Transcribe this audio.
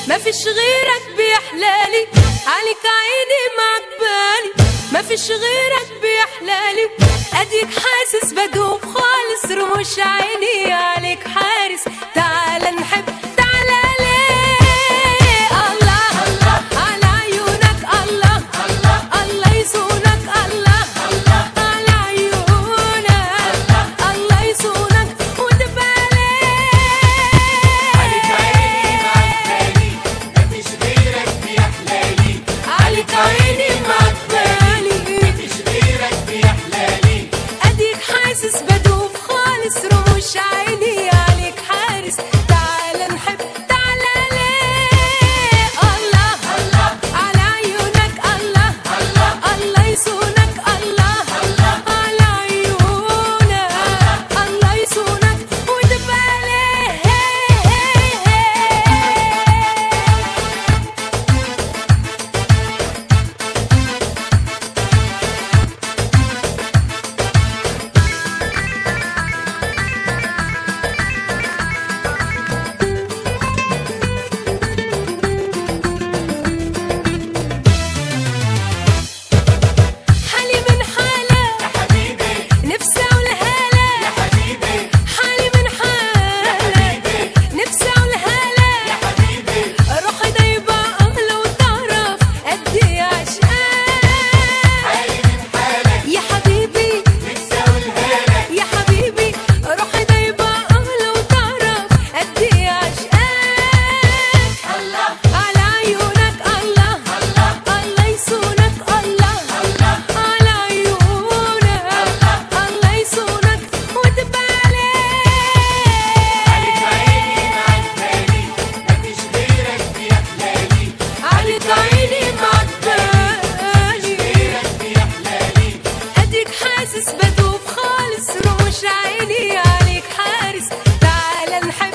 مفيش غيرك بيحلالي، عليك عيني معك بالي، مفيش غيرك بيحلالي، اديك حاسس بدوب خالص، رموش عيني عليك حارس، تعال نحب تعال ليه. الله الله على عيونك، الله الله الله يصونك، الله الله على عيونك، الله يصونك وتبقى عيني معك بالي، مفيش غيرك بيحلالي، اديك حاسس بدوب خالص، رموش عيني عليك حارس، تعال نحب تعال ليه. الله الله على عيونك، الله الله الله يصونك، الله الله على عيونك، الله يصونك وتبقى ليه. حاسس بدوب خالص، رموش عيني عليك حارس، تعال نحب